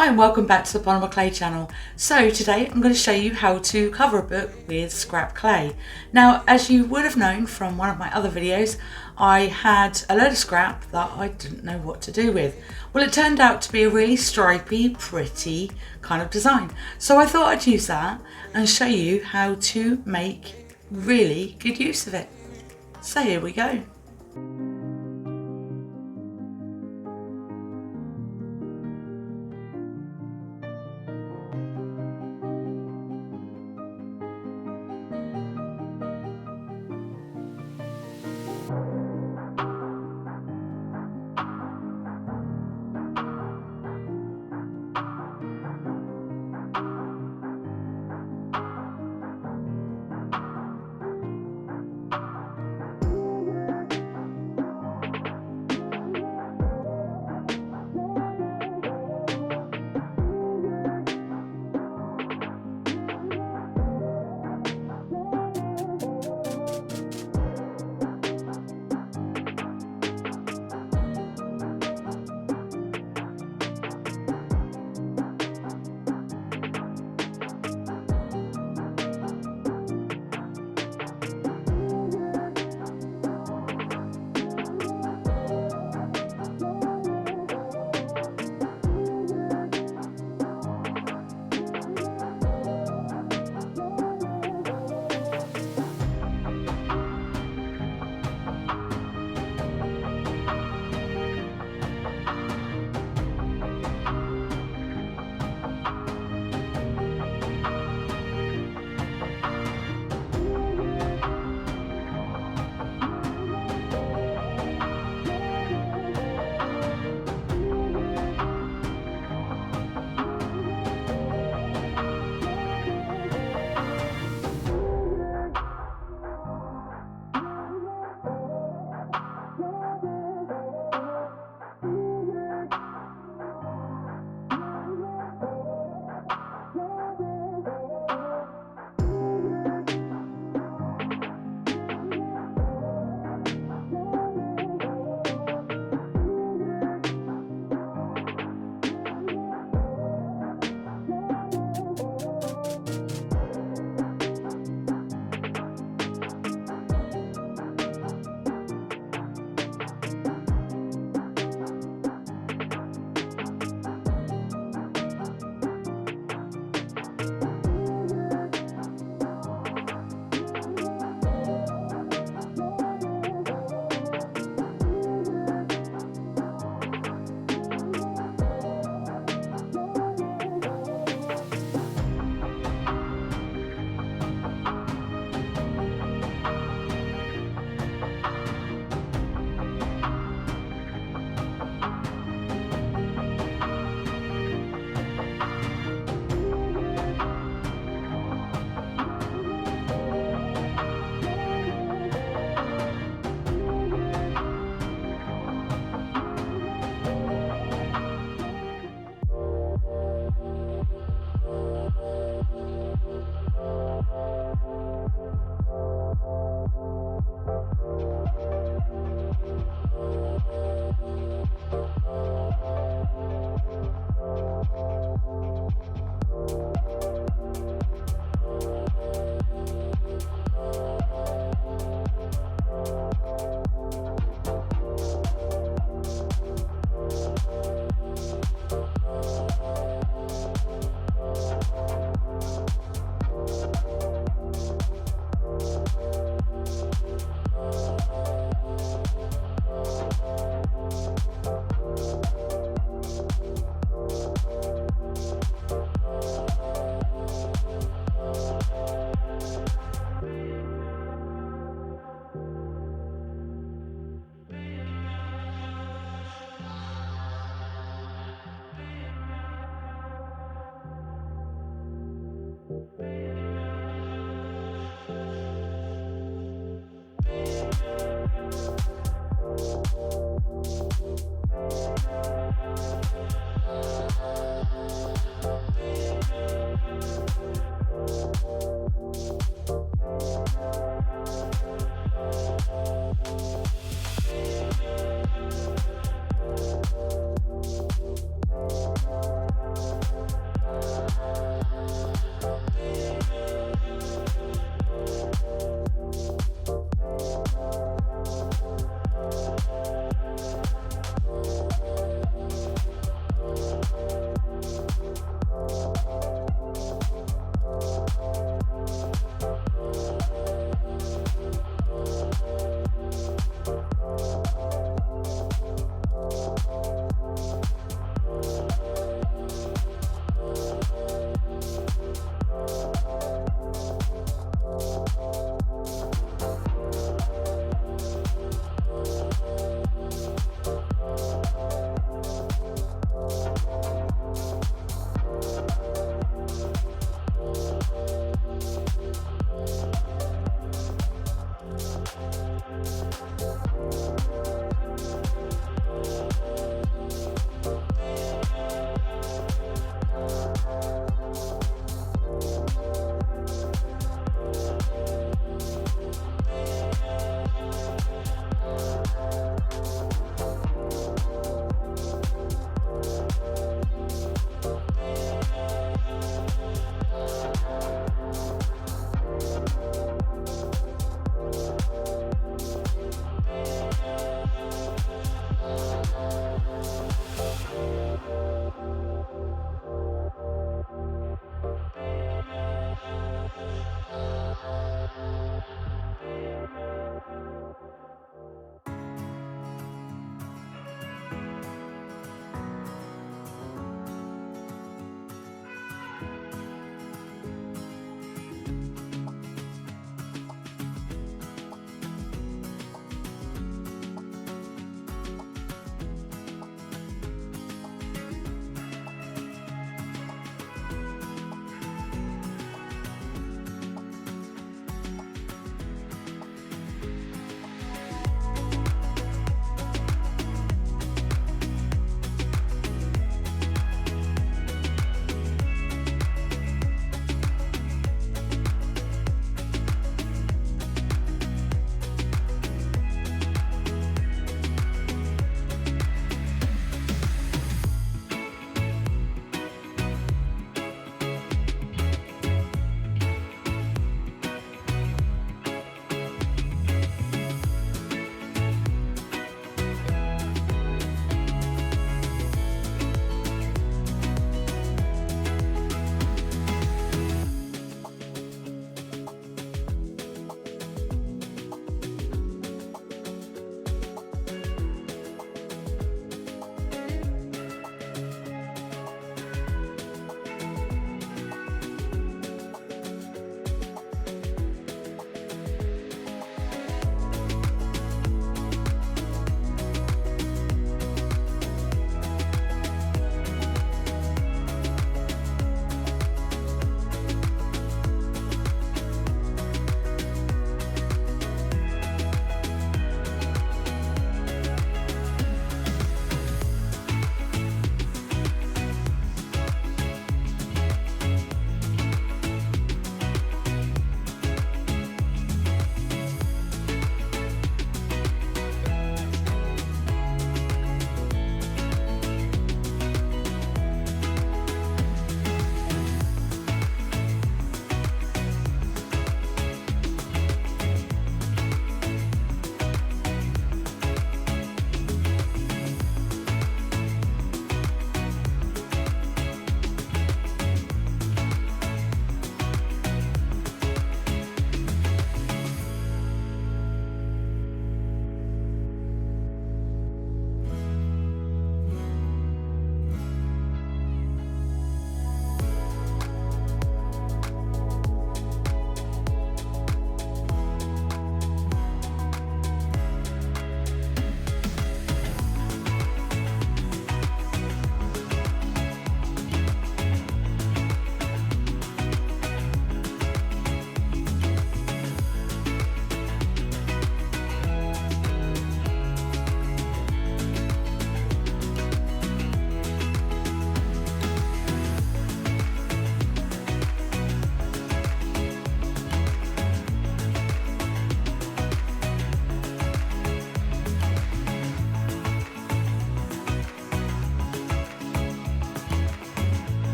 Hi and welcome back to the Polymer Clay channel. So today I'm going to show you how to cover a book with scrap clay. Now, as you would have known from one of my other videos, I had a load of scrap that I didn't know what to do with. Well, it turned out to be a really stripy, pretty kind of design. So I thought I'd use that and show you how to make really good use of it. So here we go.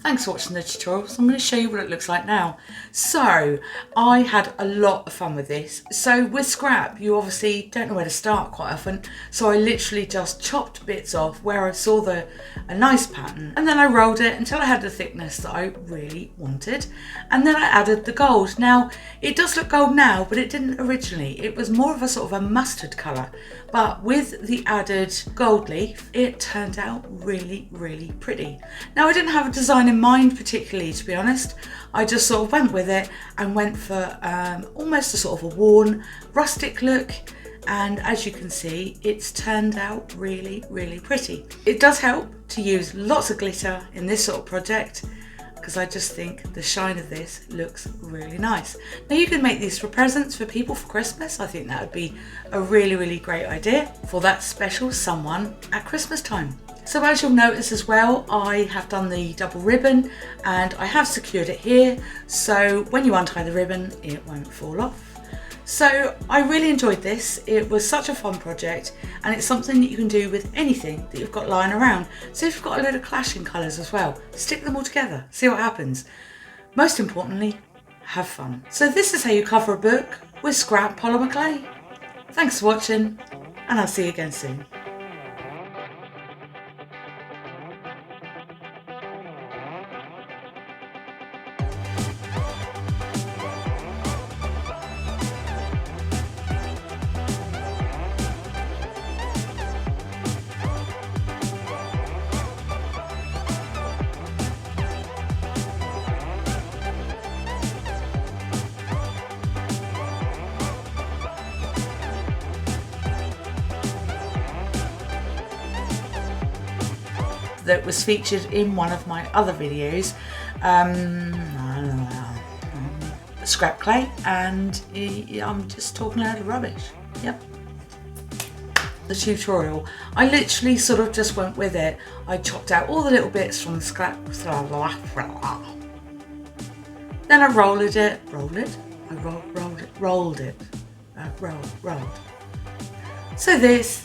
Thanks for watching the tutorial. So I'm going to show you what it looks like now. So I had a lot of fun with this. So with scrap, you obviously don't know where to start quite often. So I literally just chopped bits off where I saw a nice pattern, and then I rolled it until I had the thickness that I really wanted. And then I added the gold. Now it does look gold now, but it didn't originally. It was more of a sort of a mustard colour. But with the added gold leaf, it turned out really, really pretty. Now I didn't have a design in mind particularly, to be honest. I just sort of went with it and went for almost a sort of a worn, rustic look. And as you can see, it's turned out really, really pretty. It does help to use lots of glitter in this sort of project, because I just think the shine of this looks really nice. Now you can make these for presents for people for Christmas. I think that would be a really, really great idea for that special someone at Christmas time. So as you'll notice as well, I have done the double ribbon and I have secured it here. So when you untie the ribbon, it won't fall off. So I really enjoyed this. It was such a fun project, and it's something that you can do with anything that you've got lying around. So if you've got a load of clashing colours as well, stick them all together, see what happens. Most importantly, have fun. So this is how you cover a book with scrap polymer clay. Thanks for watching, and I'll see you again soon. That was featured in one of my other videos, scrap clay, and I'm just talking a load of rubbish. Yep. The tutorial, I literally sort of just went with it. I chopped out all the little bits from the scrap, then I rolled it, rolled it. So this,